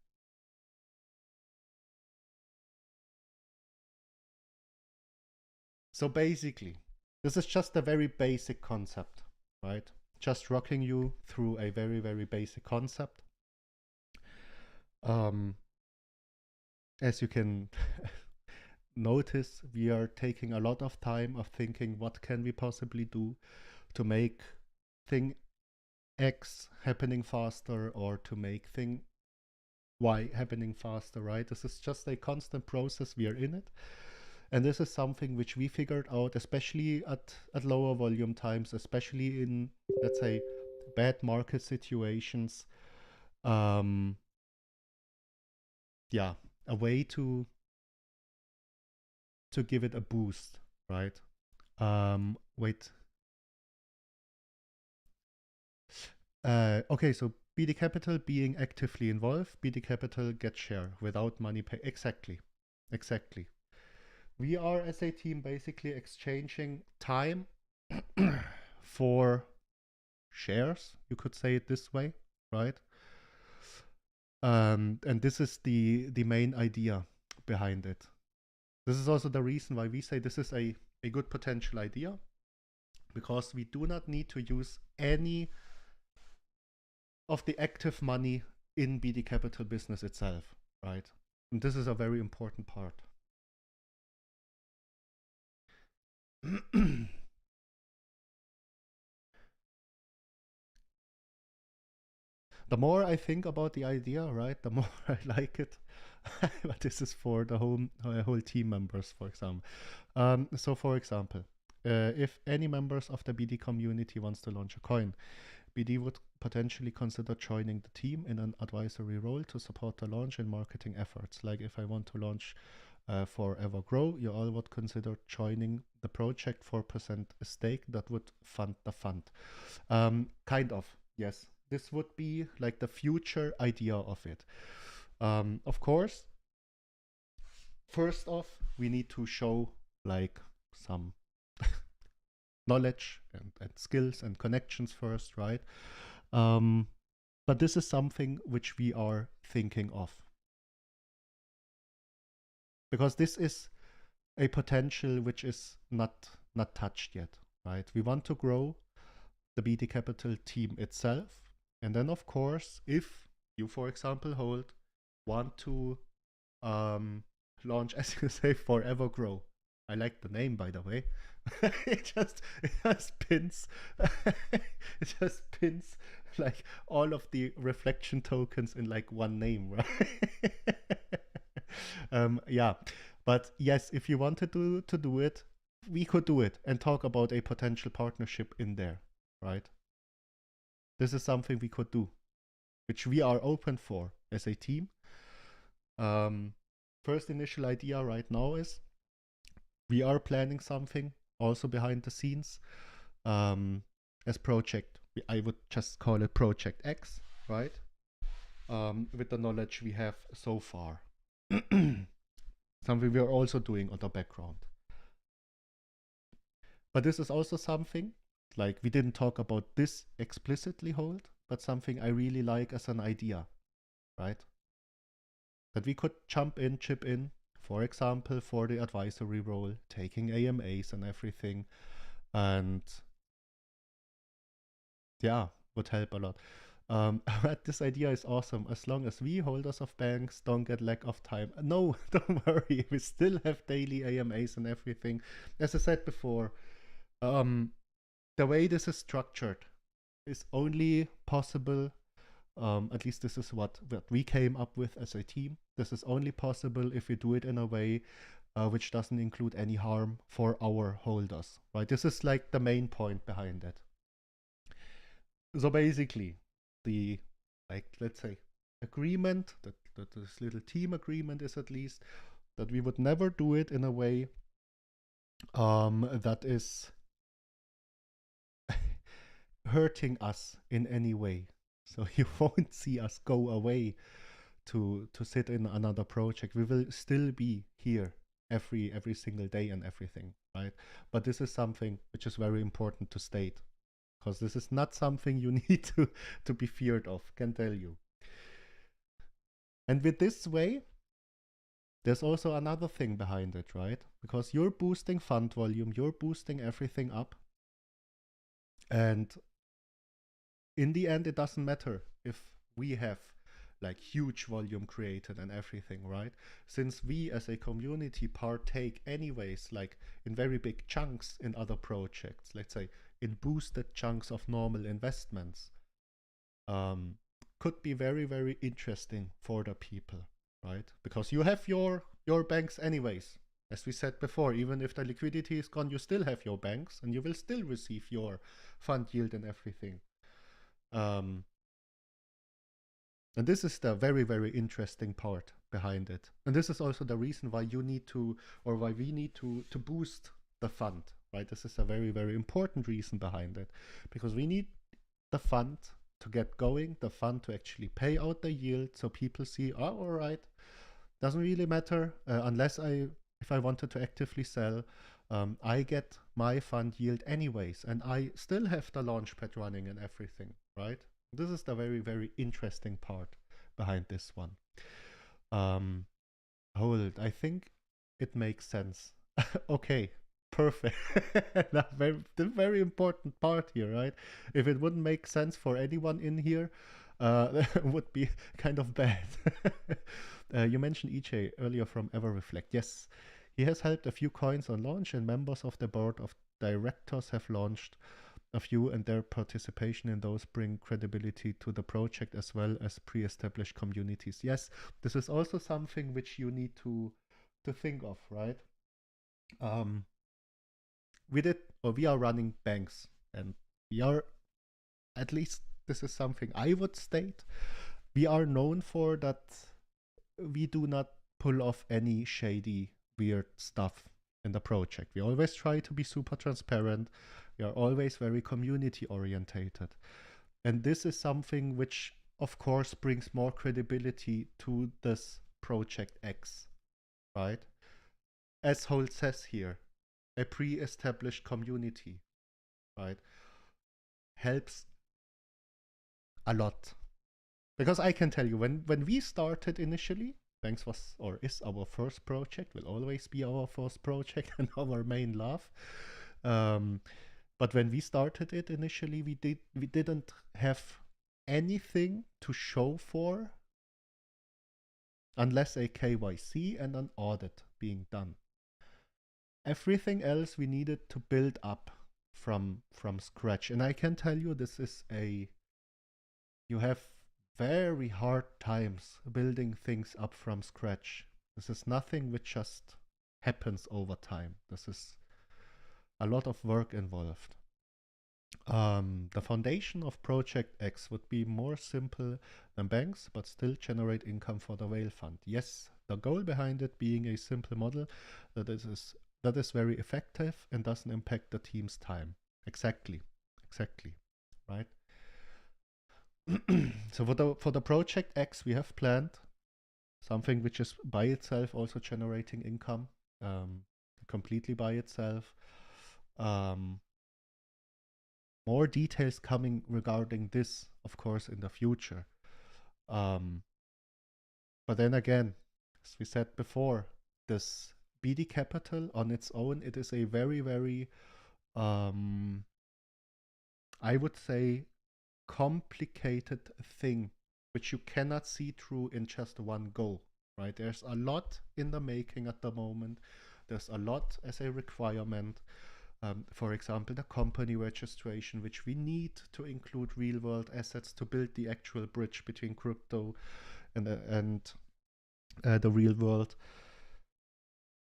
So basically, this is just a very basic concept, right? Just rocking you through a very, very basic concept. As you can notice, we are taking a lot of time of thinking what can we possibly do to make thing X happening faster or to make thing Y happening faster, right? This is just a constant process. We are in it. And this is something which we figured out, especially at lower volume times, especially in, let's say, bad market situations. Yeah, a way to give it a boost, right? Wait. Okay, so BD Capital being actively involved, BD Capital gets share without money pay. Exactly. We are as a team basically exchanging time for shares, you could say it this way, right? And this is the main idea behind it. This is also the reason why we say this is a good potential idea, because we do not need to use any of the active money in BD Capital business itself, right? And this is a very important part. The more I think about the idea, right, the more I like it. But this is for the whole team members, for example. So, for example, if any members of the BD community wants to launch a coin, BD would potentially consider joining the team in an advisory role to support the launch and marketing efforts. Like if I want to launch Forever Grow, you all would consider joining the project 4% stake that would fund the fund. Kind of, yes. This would be like the future idea of it. Of course, first off, we need to show like some knowledge and skills and connections first, right? But this is something which we are thinking of. Because this is a potential which is not touched yet, right? We want to grow the BD Capital team itself. And then, of course, if you, for example, want to launch, as you say, Forever Grow. I like the name, by the way. it just pins it just pins like all of the reflection tokens in like one name, right? Yeah, but yes, if you wanted to do it, we could do it and talk about a potential partnership in there, right? This is something we could do, which we are open for as a team. First initial idea right now is we are planning something also behind the scenes as project. I would just call it Project X, right? With the knowledge we have so far. Something we are also doing on the background. But this is also something, like we didn't talk about this explicitly, Hold, but something I really like as an idea, right? That we could chip in for example, for the advisory role, taking AMAs and everything. And yeah, would help a lot. But this idea is awesome. As long as we holders of banks don't get lack of time. No, don't worry. We still have daily AMAs and everything. As I said before, the way this is structured is only possible. At least this is what we came up with as a team. This is only possible if we do it in a way which doesn't include any harm for our holders, right? This is like the main point behind it. So basically, the, like, let's say, agreement, that this little team agreement is at least, that we would never do it in a way that is hurting us in any way. So you won't see us go away to sit in another project. We will still be here every single day and everything, right? But this is something which is very important to state, because this is not something you need to be feared of, can tell you. And with this way, there's also another thing behind it, right? Because you're boosting fund volume, you're boosting everything up. And in the end, it doesn't matter if we have like huge volume created and everything, right? Since we as a community partake anyways, like in very big chunks in other projects, let's say in boosted chunks of normal investments, could be very, very interesting for the people, right? Because you have your banks anyways. As we said before, even if the liquidity is gone, you still have your banks and you will still receive your fund yield and everything. And this is the very, very interesting part behind it. And this is also the reason why you need to, or why we need to boost the fund, right? This is a very, very important reason behind it, because we need the fund to get going, the fund to actually pay out the yield, so people see, oh, all right, doesn't really matter unless if I wanted to actively sell, I get my fund yield anyways, and I still have the launchpad running and everything, right? This is the very, very interesting part behind this one. Hold, I think it makes sense. Okay, perfect. The very important part here, right? If it wouldn't make sense for anyone in here, that would be kind of bad. You mentioned EJ earlier from EverReflect. Yes, he has helped a few coins on launch, and members of the board of directors have launched a few, and their participation in those bring credibility to the project as well as pre-established communities. Yes, this is also something which you need to think of, right? We are running banks, and we are, at least this is something I would state, we are known for that we do not pull off any shady, weird stuff in the project. We always try to be super transparent. We are always very community orientated. And this is something which, of course, brings more credibility to this Project X, right? As Holt says here, a pre-established community, right, helps a lot. Because I can tell you, when we started initially, Banks was, or is, our first project, will always be our first project and our main love. But when we started it initially, we didn't have anything to show for unless a KYC and an audit being done. Everything else we needed to build up from scratch. And I can tell you, this is you have very hard times building things up from scratch. This is nothing which just happens over time. This is a lot of work involved. The foundation of Project X would be more simple than banks, but still generate income for the whale fund. Yes, the goal behind it being a simple model that is very effective and doesn't impact the team's time. Exactly, right? So for the Project X, we have planned something which is by itself also generating income, completely by itself. More details coming regarding this, of course, in the future. But then again, as we said before, this BD Capital on its own, it is a very, very, I would say, complicated thing which you cannot see through in just one go, right? There's a lot in the making at the moment. There's a lot as a requirement. For example, the company registration, which we need to include real world assets to build the actual bridge between crypto and the real world.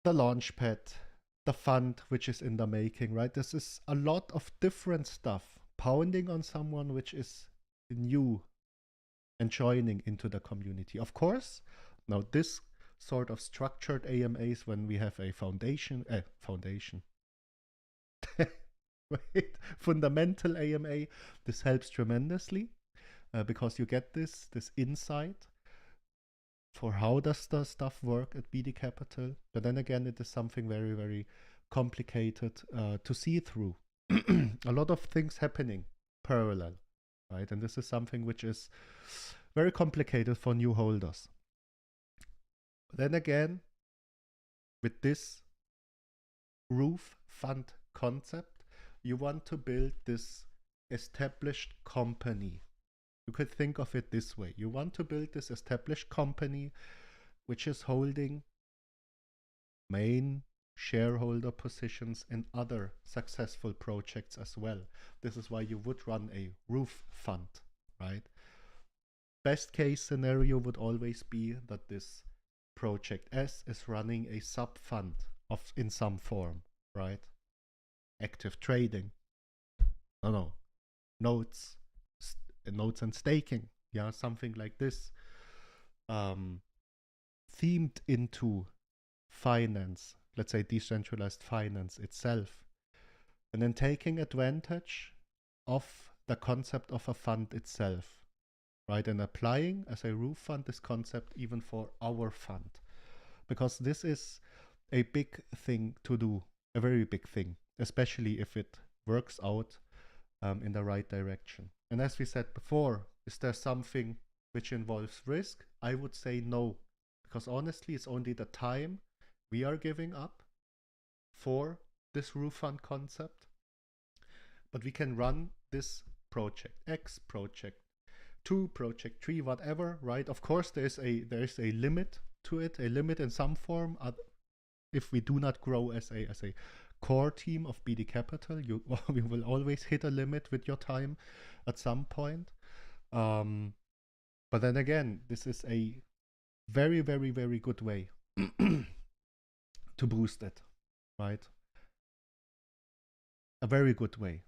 The launchpad, the fund which is in the making, right? This is a lot of different stuff pounding on someone which is new and joining into the community. Of course, now this sort of structured AMAs, when we have a foundation, wait, fundamental AMA, this helps tremendously because you get this insight for how does the stuff work at BD Capital. But then again, it is something very, very complicated to see through. A lot of things happening parallel, right? And this is something which is very complicated for new holders. But then again, with this roof fund concept, you want to build this established company. You could think of it this way. You want to build this established company which is holding main shareholder positions in other successful projects as well. This is why you would run a roof fund, right? Best case scenario would always be that this project S is running a sub fund in some form, right? Active trading. Notes and staking. Yeah, something like this. Themed into finance, let's say decentralized finance itself, and then taking advantage of the concept of a fund itself, right? And applying as a roof fund this concept even for our fund, because this is a big thing to do, a very big thing, especially if it works out in the right direction. And as we said before, is there something which involves risk? I would say no, because honestly, it's only the time we are giving up for this roof fund concept. But we can run this project X, project 2, project 3, whatever, right? Of course, there's a limit to it, a limit in some form. If we do not grow as a core team of BD Capital, you will always hit a limit with your time at some point. But then again, this is a very, very, very good way to boost it, right? A very good way.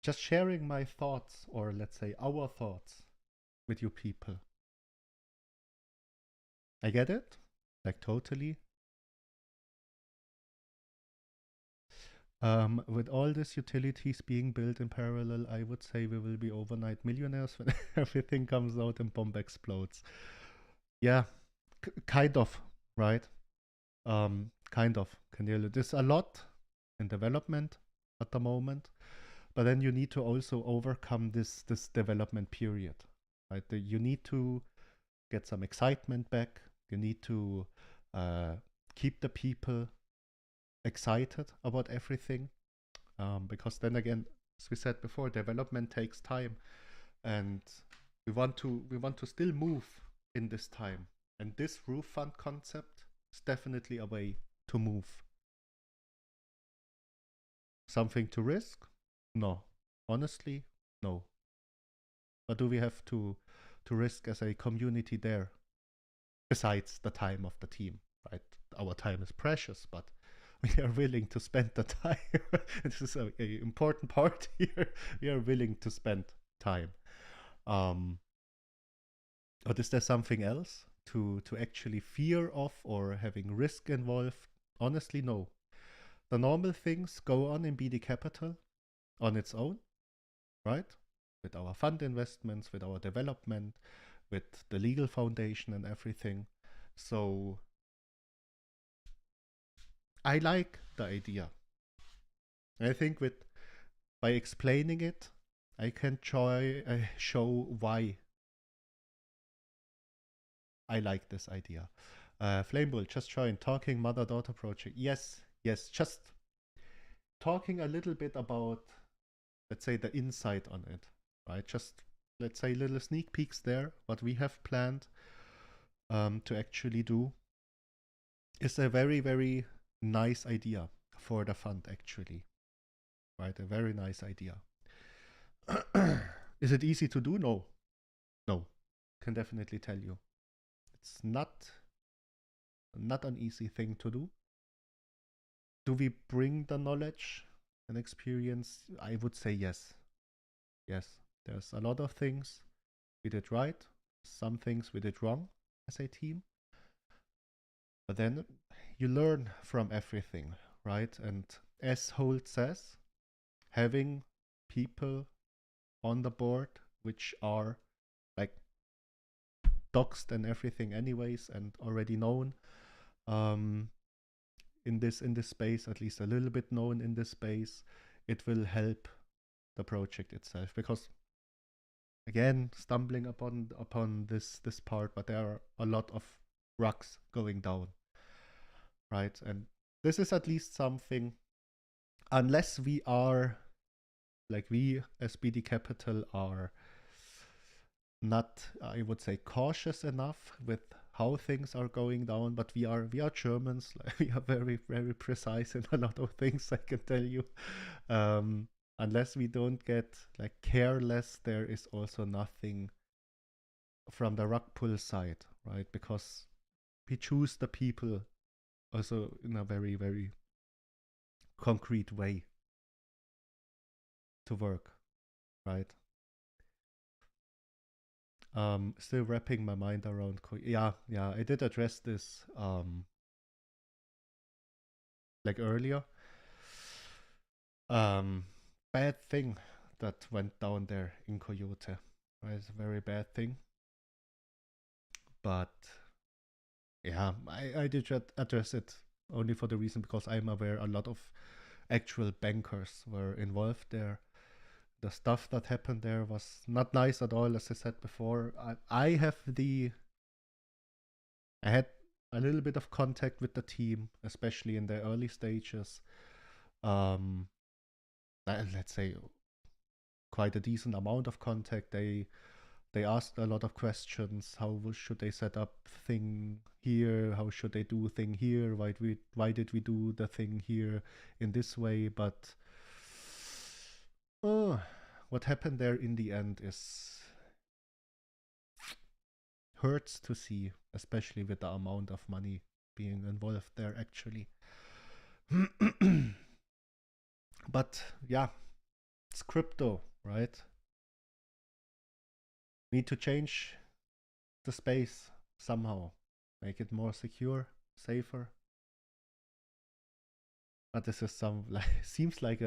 Just sharing my thoughts, or let's say our thoughts, with you people. I get it, like totally. With all these utilities being built in parallel, I would say we will be overnight millionaires when everything comes out and bomb explodes. Yeah, kind of, right? Kind of. There's a lot in development at the moment, but then you need to also overcome this development period, right? You need to get some excitement back. You need to keep the people excited about everything, because then again, as we said before, development takes time, and we want to still move in this time. And this roof fund concept is definitely a way to move. Something to risk? No. Honestly, no. What do we have to risk as a community there? Besides the time of the team, right? Our time is precious, but we are willing to spend the time. This is an important part here. We are willing to spend time. But is there something else to actually fear of or having risk involved? Honestly, no. The normal things go on in BD Capital on its own, right? With our fund investments, with our development, with the legal foundation and everything. So I like the idea. I think by explaining it, I can show why I like this idea. Flamebull just joined. Talking mother-daughter project. Yes, just talking a little bit about, let's say, the insight on it, right? Just, let's say, little sneak peeks there, what we have planned to actually do is a very, very nice idea for the fund, actually, right? A very nice idea. Is it easy to do? No. No. Can definitely tell you. It's not an easy thing to do. Do we bring the knowledge and experience? I would say yes. Yes. There's a lot of things we did right, some things we did wrong as a team. But then you learn from everything, right? And as Holt says, having people on the board which are like doxed and everything anyways and already known in this space, at least a little bit known in this space, it will help the project itself. Because again, stumbling upon this part, but there are a lot of rugs going down, right? And this is at least something, unless we are, like we as BD Capital are not, I would say, cautious enough with how things are going down, but we are Germans, like, we are very, very precise in a lot of things, I can tell you. Unless we don't get like careless, there is also nothing from the rug pull side, right? Because we choose the people also in a very, very concrete way to work, right? Still wrapping my mind around. Yeah, I did address this like earlier. Bad thing that went down there in Coyote. Right? It's a very bad thing. But yeah, I did address it only for the reason because I'm aware a lot of actual bankers were involved there. The stuff that happened there was not nice at all, as I said before. I had a little bit of contact with the team, especially in the early stages. Let's say quite a decent amount of contact. They asked a lot of questions. How should they set up thing here? How should they do thing here? Why did we do the thing here in this way? But what happened there in the end is hurts to see, especially with the amount of money being involved there actually. But yeah, it's crypto, right? Need to change the space somehow, make it more secure, safer. But this is seems like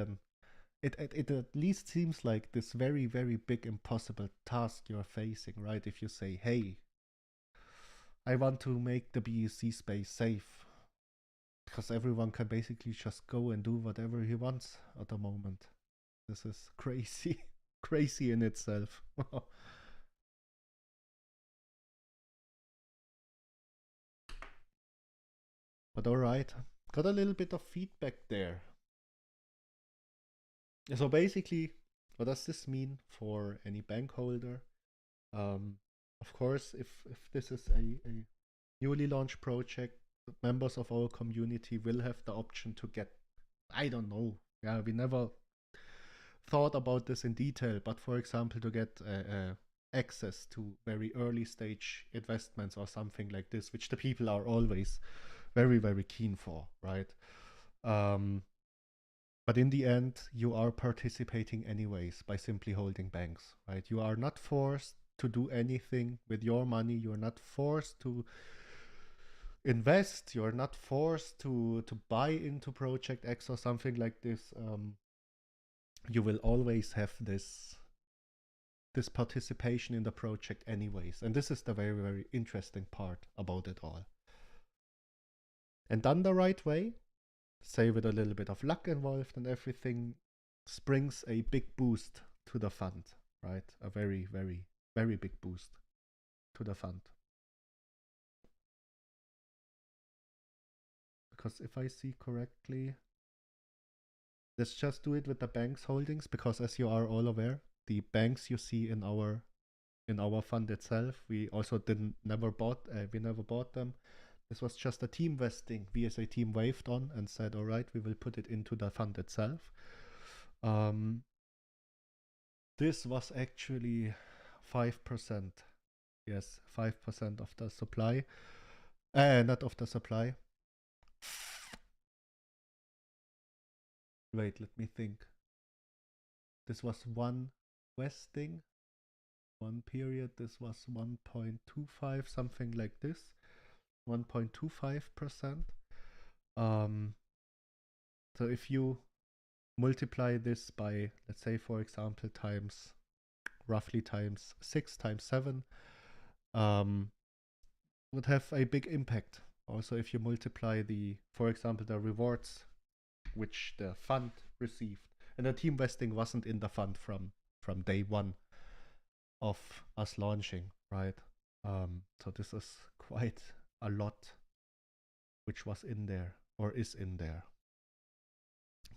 it at least seems like this very, very big impossible task you're facing, right? If you say, hey, I want to make the BEC space safe, because everyone can basically just go and do whatever he wants at the moment. This is crazy, crazy in itself. But alright, got a little bit of feedback there. So basically, what does this mean for any bank holder? Of course, if this is a newly launched project, members of our community will have the option to get, I don't know, yeah, we never thought about this in detail, but for example, to get access to very early stage investments or something like this, which the people are always very, very keen for, right? But in the end, you are participating anyways by simply holding banks, right? You are not forced to do anything with your money. You're not forced to invest. You're not forced to buy into Project X or something like this. You will always have this participation in the project anyways. And this is the very, very interesting part about it all. And done the right way, say with a little bit of luck involved and everything, springs a big boost to the fund, right? A very, very, very big boost to the fund. because if I see correctly, let's just do it with the bank's holdings, because as you are all aware, the banks you see in our fund itself, we also never bought them. This was just a team vesting. We as a team waved on and said, all right, we will put it into the fund itself. This was actually 5%. Yes, 5% of the supply. Not of the supply. Wait, let me think. This was one vesting, one period. This was 1.25, something like this. 1.25%. So if you multiply this by, let's say, for example, roughly times 6, times 7, would have a big impact. Also, if you multiply for example, the rewards which the fund received, and the team vesting wasn't in the fund from day one of us launching, right? So this is quite a lot which was in there or is in there.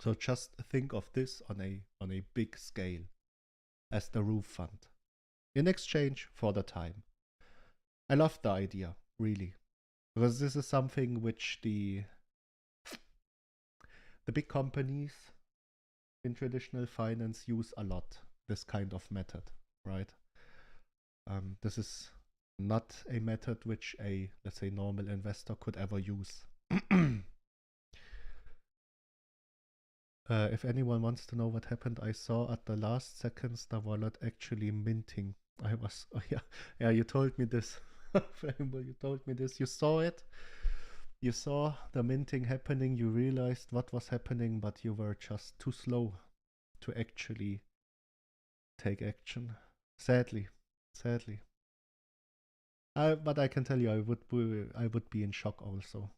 So just think of this on a big scale as the roof fund in exchange for the time. I love the idea, really, because this is something which the big companies in traditional finance use a lot, this kind of method, right? This is not a method which a, let's say, normal investor could ever use. If anyone wants to know what happened, I saw at the last seconds the wallet actually minting. Oh yeah, you told me this. You told me this. You saw it. You saw the minting happening. You realized what was happening, but you were just too slow to actually take action. Sadly. But I can tell you, I would be in shock also,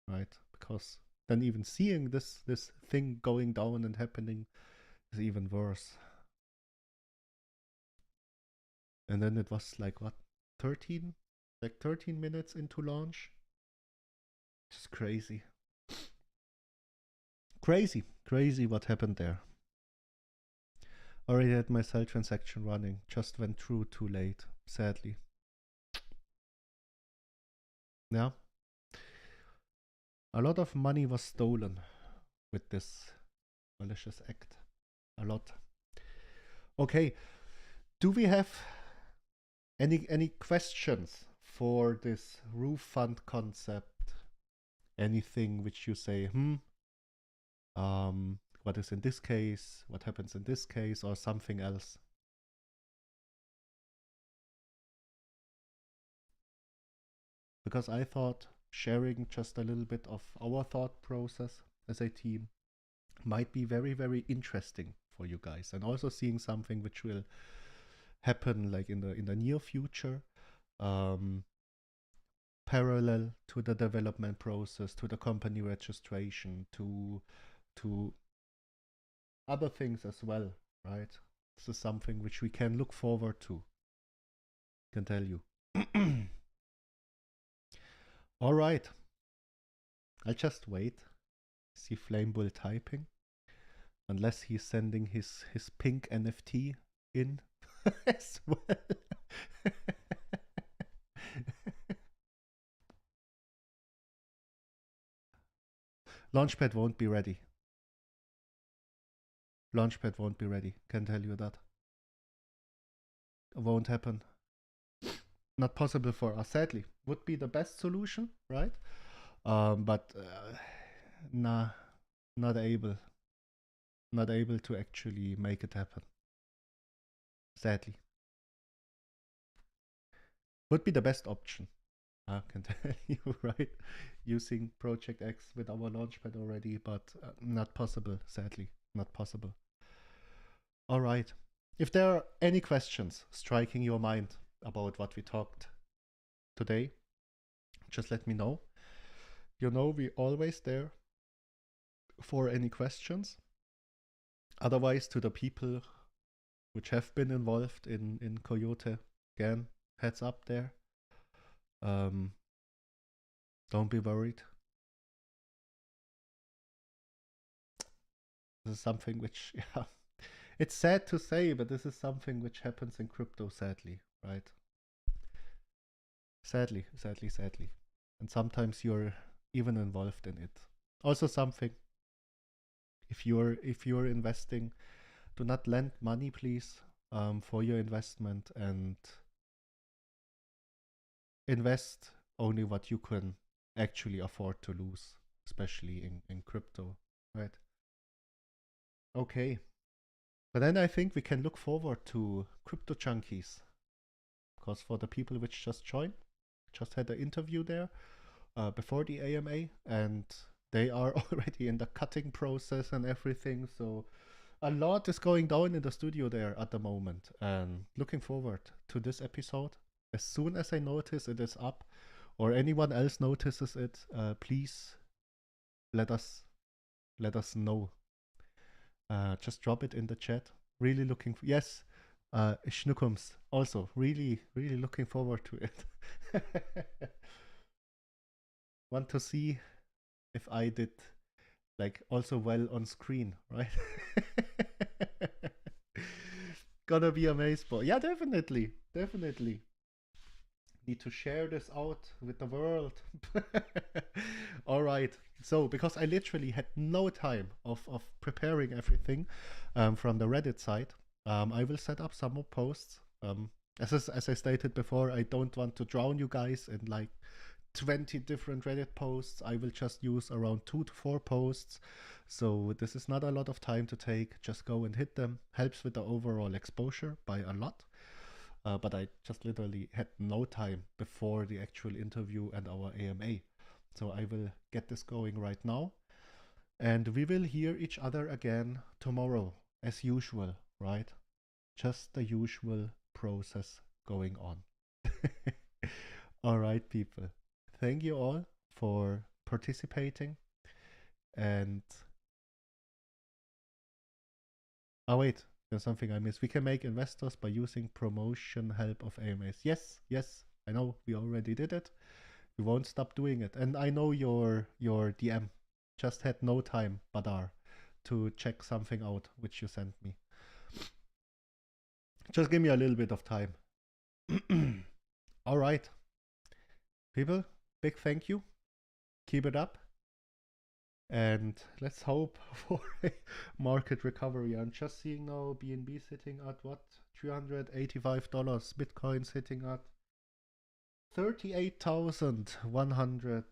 right? Because then even seeing this thing going down and happening is even worse. And then it was like what, 13 minutes into launch. Just crazy. Crazy what happened there. Already had my sell transaction running, just went through too late, sadly. Yeah. A lot of money was stolen with this malicious act. A lot. Okay. Do we have any questions for this roof fund concept? Anything which you say, what is in this case? What happens in this case? Or something else? Because I thought sharing just a little bit of our thought process as a team might be very, very interesting for you guys, and also seeing something which will happen like in the near future, parallel to the development process, to the company registration, to other things as well, right? This is something which we can look forward to, I can tell you. All right. I'll just wait. See Flamebull typing. Unless he's sending his pink NFT in as well. Launchpad won't be ready. Launchpad won't be ready. Can tell you that. Won't happen. Not possible for us, sadly. Would be the best solution, right? But nah, not able to actually make it happen. Sadly. Would be the best option. I can tell you, right? Using Project X with our launchpad already, but not possible, sadly. Not possible. All right. If there are any questions striking your mind about what we talked today, just let me know. You know, we're always there for any questions. Otherwise, to the people which have been involved in Coyote, again, heads up there. Don't be worried. This is something which, yeah, it's sad to say, but this is something which happens in crypto, sadly, right? Sadly, sadly, sadly. And sometimes you're even involved in it. Also something, if you're investing, do not lend money, please, for your investment, and invest only what you can actually afford to lose, especially in crypto, right? Okay. But then I think we can look forward to Crypto Junkies, because for the people which just joined, just had an interview there before the AMA, and they are already in the cutting process and everything. So a lot is going down in the studio there at the moment, and looking forward to this episode. As soon as I notice it is up, or anyone else notices it, please let us know. Just drop it in the chat. Really looking for, yes, Schnuckums also really looking forward to it. Want to see if I did like also well on screen, right? Gonna be amazed, but yeah, definitely need to share this out with the world. All right. So, because I literally had no time of preparing everything from the Reddit side, I will set up some more posts. As I stated before, I don't want to drown you guys in like 20 different Reddit posts. I will just use around 2 to 4 posts. So this is not a lot of time to take. Just go and hit them. Helps with the overall exposure by a lot. But I just literally had no time before the actual interview and our AMA. So I will get this going right now. And we will hear each other again tomorrow, as usual, right? Just the usual process going on. All right, people. Thank you all for participating. And oh wait, there's something I missed. We can make investors by using promotion help of AMAs. Yes, I know we already did it. We won't stop doing it. And I know your DM. Just had no time, Badar, to check something out which you sent me. Just give me a little bit of time. All right. People, big thank you. Keep it up. And let's hope for a market recovery. I'm just seeing now BNB sitting at what? $385. Bitcoin sitting at 38,100.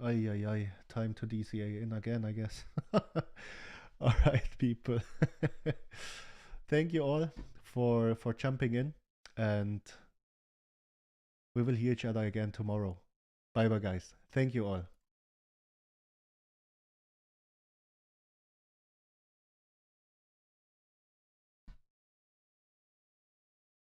Ay. Time to DCA in again, I guess. All right, people. Thank you all for jumping in, and we will hear each other again tomorrow. Bye bye, guys. Thank you all.